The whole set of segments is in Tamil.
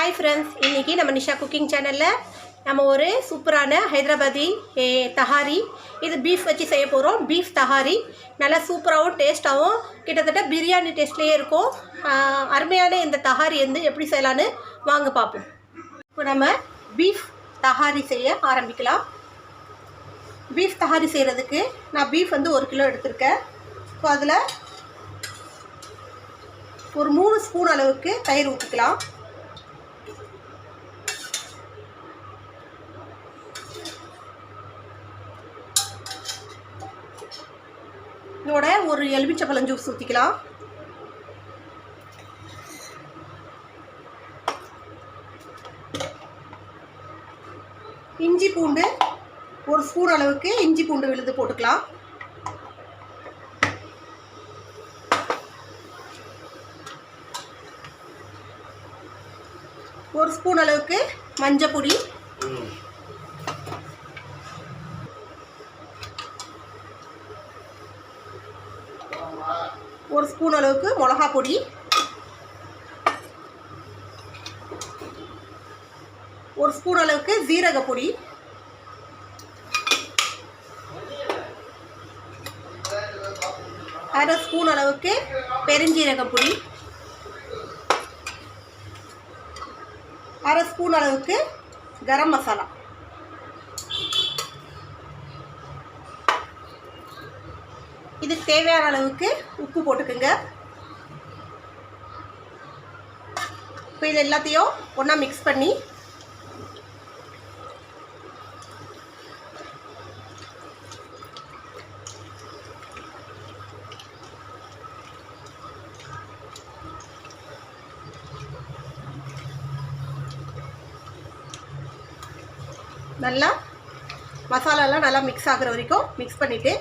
हाय फ्रेंड्स इनकी நம்ம நிஷா குக்கிங் சேனல்ல நம்ம ஒரு சூப்பரான ஹைதராபாதி தஹாரி இது பீஃப் வச்சு செய்ய போறோம் பீஃப் தஹாரி நல்ல சூப்பராவும் டேஸ்டாவும் கிட்டத்தட்ட பிரியாணி டேஸ்ட்லயே இருக்கும் அருமையான இந்த தஹாரி வந்து எப்படி செய்யலாம்னு வாங்க பாப்போம் இப்போ நம்ம பீஃப் தஹாரி செய்ய ஆரம்பிக்கலாம் பீஃப் தஹாரி செய்யறதுக்கு நான் பீஃப் வந்து 1 கிலோ எடுத்துர்க்கேன் இப்போ அதுல ஒரு 3 ஸ்பூன் அளவுக்கு தயிர் ஊத்திக்கலாம் இதோட ஒரு எலுமிச்சம்பழம் ஜூஸ் ஊத்திக்கலாம் இஞ்சி பூண்டு ஒரு ஸ்பூன் அளவுக்கு இஞ்சி பூண்டு விழுது போட்டுக்கலாம் ஒரு ஸ்பூன் அளவுக்கு மஞ்சள் பொடி ஒரு ஸ்பூன் அளவுக்கு மிளகாய் பொடி ஒரு ஸ்பூன் அளவுக்கு ஜீரக பொடி அரை ஸ்பூன் அளவுக்கு பெருஞ்சீரக பொடி அரை ஸ்பூன் அளவுக்கு கரம் மசாலா இதுக்கு தேவையான அளவுக்கு உப்பு போட்டுக்கோங்க இப்போ இது எல்லாத்தையும் ஒன்றா மிக்ஸ் பண்ணி நல்லா மசாலாலாம் நல்லா மிக்ஸ் ஆகிற வரைக்கும் மிக்ஸ் பண்ணிவிட்டு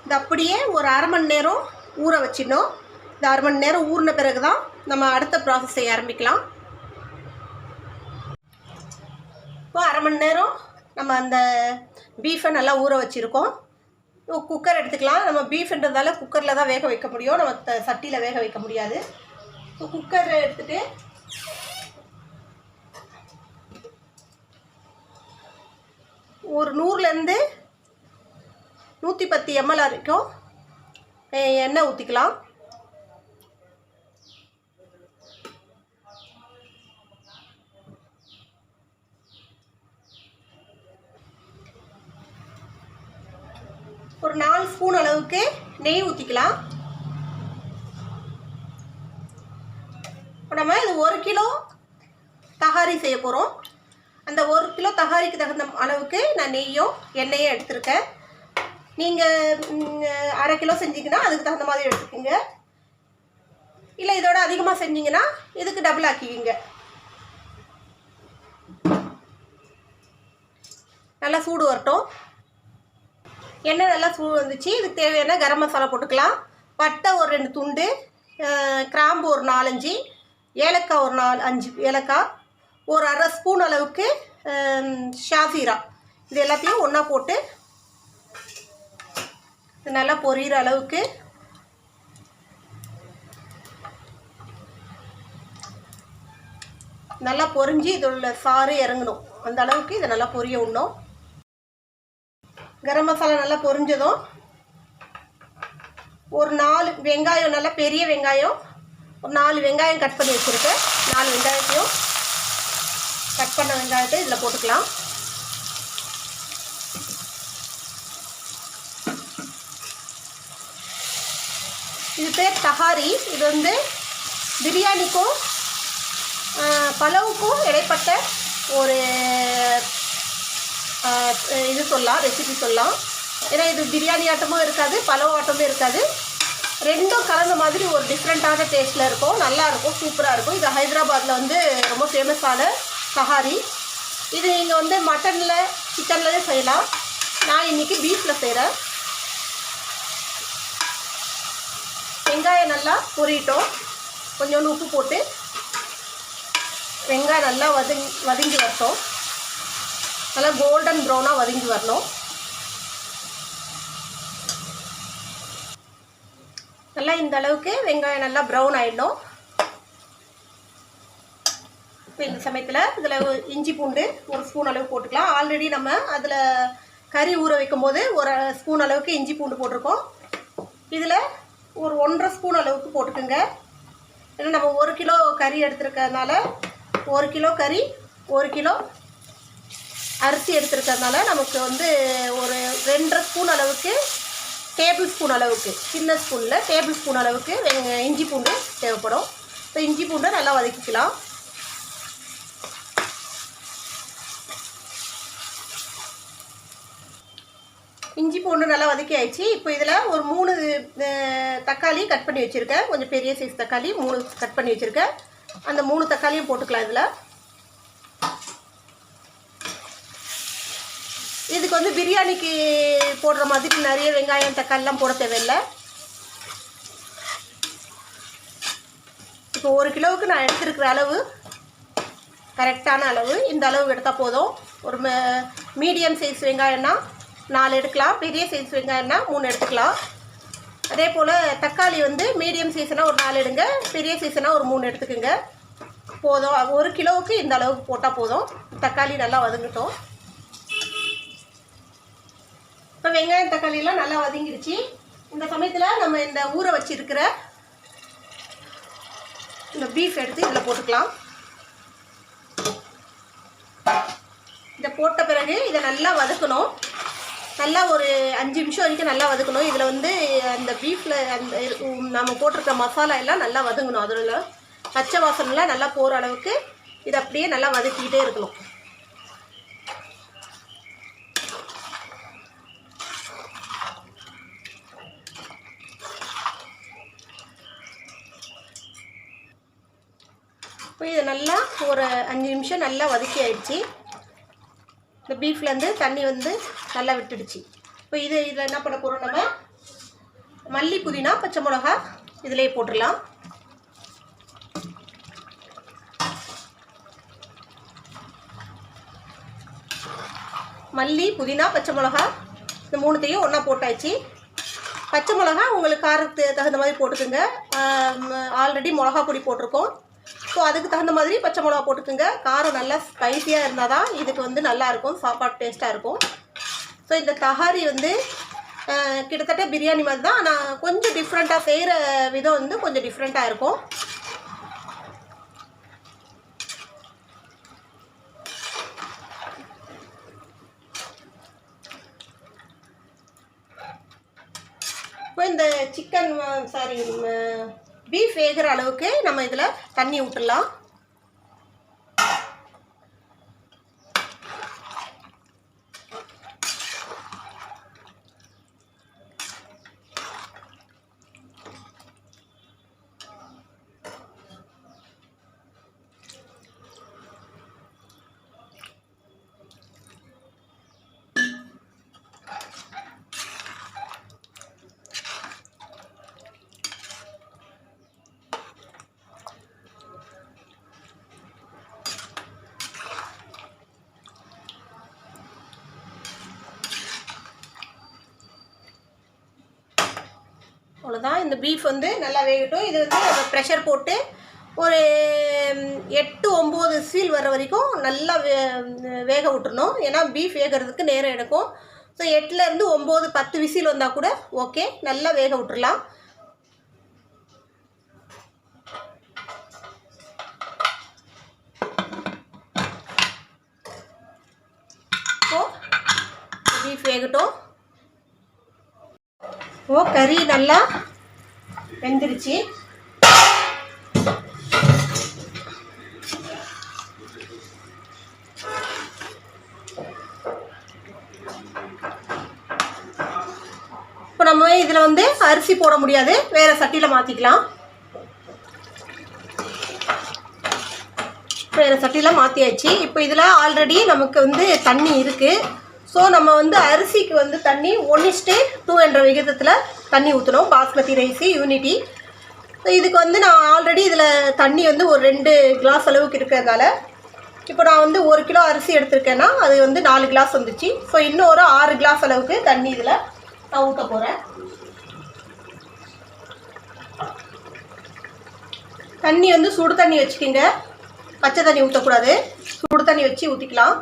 இது அப்படியே ஒரு அரை மணி நேரம் ஊற வச்சிடணும் இந்த அரை மணி நேரம் ஊறின பிறகு தான் நம்ம அடுத்த ப்ராசஸ் செய்ய ஆரம்பிக்கலாம் இப்போ அரை மணி நேரம் நம்ம அந்த பீஃபை நல்லா ஊற வச்சுருக்கோம் குக்கர் எடுத்துக்கலாம் நம்ம பீஃப்ன்றதால குக்கரில் தான் வேக வைக்க முடியும் நம்ம சட்டியில் வேக வைக்க முடியாது ஸோ குக்கர் எடுத்துகிட்டு ஒரு 100லேருந்து 110 ml வரைக்கும் எண்ணெய் ஊற்றிக்கலாம் ஒரு 4 ஸ்பூன் அளவுக்கு நெய் ஊற்றிக்கலாம் நம்ம இது 1 கிலோ தஹாரி செய்ய போகிறோம் அந்த 1 கிலோ தஹாரிக்கு தகுந்த அளவுக்கு நான் நெய்யும் எண்ணெயும் எடுத்துருக்கேன் நீங்கள் அரை கிலோ செஞ்சிங்கன்னா அதுக்கு தகுந்த மாதிரி எடுத்துக்கோங்க இல்லை இதோட அதிகமாக செஞ்சிங்கன்னா இதுக்கு டபுள் ஆக்கிக்கிங்க நல்லா சூடு வரட்டும் எண்ணெய் நல்லா சூடு வந்துச்சு இதுக்கு தேவையான கரம் மசாலா போட்டுக்கலாம் பட்டை ஒரு 2 துண்டு கிராம்பு ஒரு 4-5 ஏலக்காய் ஒரு 4-5 ஏலக்காய் ஒரு அரை ஸ்பூன் அளவுக்கு ஷாஃபீரா இது எல்லாத்தையும் ஒன்றா போட்டு நல்லா பொரியிற அளவுக்கு நல்லா பொரிஞ்சு இதோட சாறு இறங்கணும் அந்த அளவுக்கு இதை நல்லா பொரிய விடணும் கரம் மசாலா நல்லா பொரிஞ்சதும் ஒரு 4 வெங்காயம் நல்லா பெரிய வெங்காயம் ஒரு 4 வெங்காயம் கட் பண்ணி வச்சுருக்கேன் 4 வெங்காயத்தையும் கட் பண்ண வெங்காயத்தை இதில் போட்டுக்கலாம் இது பேர் தஹாரி இது வந்து பிரியாணிக்கும் பலவுக்கும் இடைப்பட்ட ஒரு இது சொல்லலாம் ரெசிபி சொல்லலாம் ஏன்னா இது பிரியாணி ஆட்டமும் இருக்காது பலவு ஆட்டமும் இருக்காது ரெண்டும் கலந்த மாதிரி ஒரு டிஃப்ரெண்ட்டான டேஸ்ட்டில் இருக்கும் நல்லாயிருக்கும் சூப்பராக இருக்கும் இது ஹைதராபாத்தில் வந்து ரொம்ப ஃபேமஸான தஹாரி இது நீங்கள் வந்து மட்டனில் சிக்கனில் செய்யலாம் நான் இன்றைக்கி பீஃபில் செய்கிறேன் வெங்காயம் நல்லா பொரியிட்டோம் கொஞ்சோண்டு உப்பு போட்டு வெங்காயம் நல்லா வதங்கி வரட்டும் நல்லா கோல்டன் ப்ரௌனாக வதங்கி வரணும் நல்லா இந்த அளவுக்கு வெங்காயம் நல்லா ப்ரௌன் ஆயிடும். இப்போ இந்த சமயத்தில் இதில் இஞ்சி பூண்டு ஒரு ஸ்பூன் அளவு போட்டுக்கலாம். ஆல்ரெடி நம்ம அதில் கறி ஊற வைக்கும் போது ஒரு ஸ்பூன் அளவுக்கு இஞ்சி பூண்டு போட்டிருக்கோம். இதில் ஒரு 1.5 ஸ்பூன் அளவுக்கு போட்டுக்குங்க. ஏன்னா நம்ம 1 கிலோ கறி எடுத்துருக்கிறதுனால 1 கிலோ கறி 1 கிலோ அரிசி எடுத்துருக்கிறதுனால நமக்கு வந்து ஒரு 2.5 ஸ்பூன் அளவுக்கு டேபிள் ஸ்பூன் அளவுக்கு, சின்ன ஸ்பூனில் டேபிள் ஸ்பூன் அளவுக்கு இஞ்சி பூண்டு தேவைப்படும். இப்போ இஞ்சி பூண்டை நல்லா வதக்கிக்கலாம். இஞ்சி பூண்டு நல்லா வதக்கி ஆயிடுச்சு. இப்போ இதில் ஒரு 3 தக்காளி கட் பண்ணி வச்சுருக்கேன். கொஞ்சம் பெரிய சைஸ் தக்காளி 3 கட் பண்ணி வச்சுருக்கேன். அந்த 3 தக்காளியும் போட்டுக்கலாம். இதுக்கு வந்து பிரியாணிக்கு போடுற மாதிரி நிறைய வெங்காயம் தக்காளிலாம் போட தேவையில்லை. இப்போ 1 கிலோவுக்கு நான் எடுத்துருக்கிற அளவு கரெக்டான அளவு. இந்த அளவு எடுத்தால் போதும். ஒரு மீடியம் சைஸ் வெங்காயம்னா 4 எடுக்கலாம், பெரிய சைஸ் வெங்காயம்னா 3 எடுத்துக்கலாம். அதே போல் தக்காளி வந்து மீடியம் சைஸ்னால் ஒரு 4 எடுங்க, பெரிய சைஸ்னால் ஒரு 3 எடுத்துக்கோங்க. போதும். 1 கிலோவுக்கு இந்த அளவுக்கு போட்டால் போதும். தக்காளி நல்லா வதங்கட்டும். இப்போ வெங்காயம் தக்காளியெல்லாம் நல்லா வதங்கிடுச்சு. இந்த சமயத்தில் நம்ம இந்த ஊற வச்சிருக்கிற இந்த பீஃப் எடுத்து இதில் போட்டுக்கலாம். இதை போட்ட பிறகு இதை நல்லா வதக்கணும். நல்லா ஒரு 5 நிமிஷம் வரைக்கும் நல்லா வதக்கணும். இதில் வந்து அந்த பீஃபில் அந்த நம்ம போட்டிருக்க மசாலா எல்லாம் நல்லா வதங்கணும். அதில் பச்சை வாசனைலாம் நல்லா போகிற அளவுக்கு இதை அப்படியே நல்லா வதக்கிக்கிட்டே இருக்கணும். இப்போ இதை நல்லா ஒரு 5 நிமிஷம் நல்லா வதக்கி ஆயிடுச்சு. இந்த பீஃப்லேருந்து தண்ணி வந்து நல்லா விட்டுடுச்சு. இப்போ இதில் என்ன பண்ண போகிறோம், நம்ம மல்லி புதினா பச்சை மிளகா இதிலே போட்டுடலாம். மல்லி புதினா பச்சை மிளகா இந்த 3த்தையும் ஒன்றா போட்டாச்சு. பச்சை மிளகா உங்களுக்கு காரத்துக்கு தகுந்த மாதிரி போட்டுக்குங்க. ஆல்ரெடி மிளகா பொடி போட்டிருக்கோம். ஸோ அதுக்கு தகுந்த மாதிரி பச்சை மிளகா போட்டுக்குங்க. காரம் நல்லா ஸ்பைஸியாக இருந்தால் தான் இதுக்கு வந்து நல்லாயிருக்கும், சாப்பாடு டேஸ்ட்டாக இருக்கும். ஸோ இந்த தஹாரி வந்து கிட்டத்தட்ட பிரியாணி மாதிரி தான், ஆனால் கொஞ்சம் டிஃப்ரெண்ட்டாக செய்கிற விதம் வந்து கொஞ்சம் டிஃப்ரெண்ட்டாக இருக்கும். இப்போ இந்த பீஃப் வேகிற அளவுக்கு நம்ம இதில் தண்ணி ஊற்றலாம். அவ்வளோதான். இந்த பீஃப் வந்து நல்லா வேகட்டும். இது வந்து நம்ம ப்ரெஷர் போட்டு ஒரு 8-9 விசில் வர வரைக்கும் நல்லா வேக விட்டுறணும். ஏன்னா பீஃப் வேகிறதுக்கு நேரம் எடுக்கும். ஸோ 8லேருந்து 9-10 விசில் வந்தால் கூட ஓகே. நல்லா வேக விட்டுறலாம். இப்போது பீஃப் வேகட்டும். கறி நல்லா வெந்துருச்சு. இப்போ நம்ம இதில் வந்து அரிசி போட முடியாது, வேறு சட்டியில் மாற்றிக்கலாம். வேறு சட்டியில் மாற்றியாச்சு. இப்போ இதில் ஆல்ரெடி நமக்கு வந்து தண்ணி இருக்குது. ஸோ நம்ம வந்து அரிசிக்கு வந்து தண்ணி 1:2 என்ற விகிதத்தில் தண்ணி ஊற்றணும். Basmati rice unity. இதுக்கு வந்து நான் ஆல்ரெடி இதில் தண்ணி வந்து ஒரு 2 கிளாஸ் அளவுக்கு இருக்கிறதுனால இப்போ நான் வந்து 1 கிலோ அரிசி எடுத்திருக்கேன்னா அது வந்து 4 கிளாஸ் வந்துச்சு. ஸோ இன்னும் ஒரு 6 கிளாஸ் அளவுக்கு தண்ணி இதில் நான் ஊற்ற போகிறேன். தண்ணி வந்து சுடு தண்ணி வச்சுக்கிங்க. பச்சை தண்ணி ஊற்றக்கூடாது, சுடு தண்ணி வச்சு ஊற்றிக்கலாம்.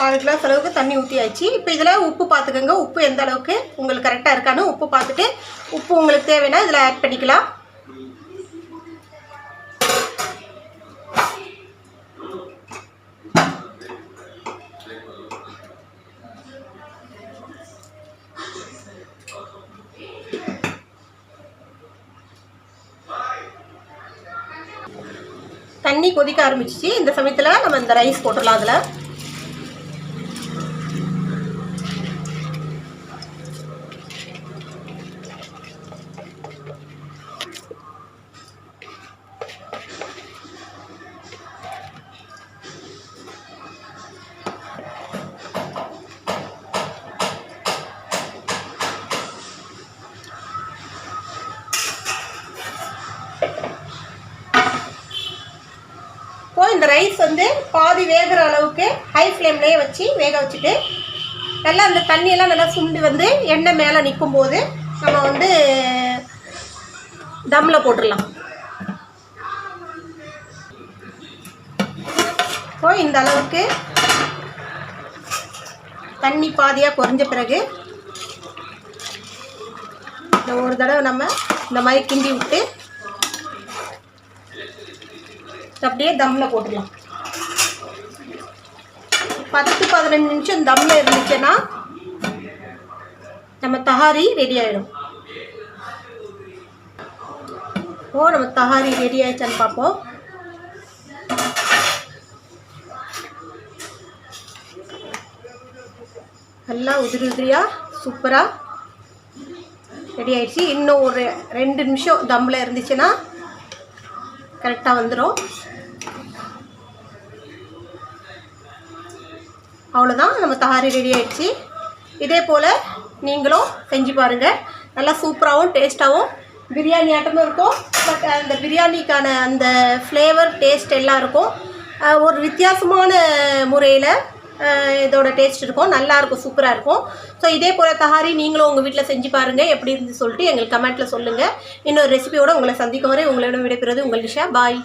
6 கிளாஸ் அளவுக்கு தண்ணி ஊற்றியாச்சு. இப்போ இதில் உப்பு பார்த்துக்கோங்க, உப்பு எந்த அளவுக்கு உங்களுக்கு கரெக்டாக இருக்கான்னு உப்பு பார்த்துட்டு உப்பு உங்களுக்கு தேவைன்னா இதில் ஆட் பண்ணிக்கலாம். தண்ணி கொதிக்க ஆரம்பிச்சிச்சு. இந்த சமயத்தில் நம்ம இந்த ரைஸ் போட்டுடலாம். அதில் இந்த ரைஸ் வந்து பாதி வேகிற அளவுக்கு ஹை ஃப்ளேம்லேயே வச்சு வேக வச்சுட்டு நல்லா அந்த தண்ணியெல்லாம் நல்லா சுண்டி வந்து எண்ணெய் மேலே நிற்கும் போது நம்ம வந்து தம்மில் போட்டுடலாம். இப்போ இந்த அளவுக்கு தண்ணி பாதியாக குறைஞ்ச பிறகு இந்த ஒரு தடவை நம்ம இந்த மாதிரி கிண்டி விட்டு அப்படியே தம்மில் போட்டுடலாம். 10-15 நிமிஷம் தம்மில் இருந்துச்சுன்னா நம்ம தஹாரி ரெடி ஆகிடும். நம்ம தஹாரி ரெடி ஆயிடுச்சான்னு பார்ப்போம். நல்லா உதிரி உதிரியாக சூப்பராக ரெடி ஆயிடுச்சு. இன்னும் ஒரு 2 நிமிஷம் தம்மில் இருந்துச்சுன்னா கரெக்டாக வந்துடும். அவ்வளோதான், நம்ம தஹாரி ரெடி ஆகிடுச்சு. இதே போல் நீங்களும் செஞ்சு பாருங்கள். நல்லா சூப்பராகவும் டேஸ்ட்டாகவும் பிரியாணி ஆட்டமும் இருக்கும். பட் அந்த பிரியாணிக்கான அந்த ஃப்ளேவர் டேஸ்ட் எல்லாம் இருக்கும். ஒரு வித்தியாசமான முறையில் இதோட டேஸ்ட் இருக்கும், நல்லாயிருக்கும், சூப்பராக இருக்கும். ஸோ இதே போல் தஹாரி நீங்களும் உங்கள் வீட்டில் செஞ்சு பாருங்கள், எப்படி இருந்து சொல்லிட்டு எங்களுக்கு கமெண்ட்டில் சொல்லுங்கள். இன்னொரு ரெசிபியோடு உங்களை சந்திக்கும் வரை உங்களிடம் விடைபெறுவது உங்கள் நிஷா. பாய்.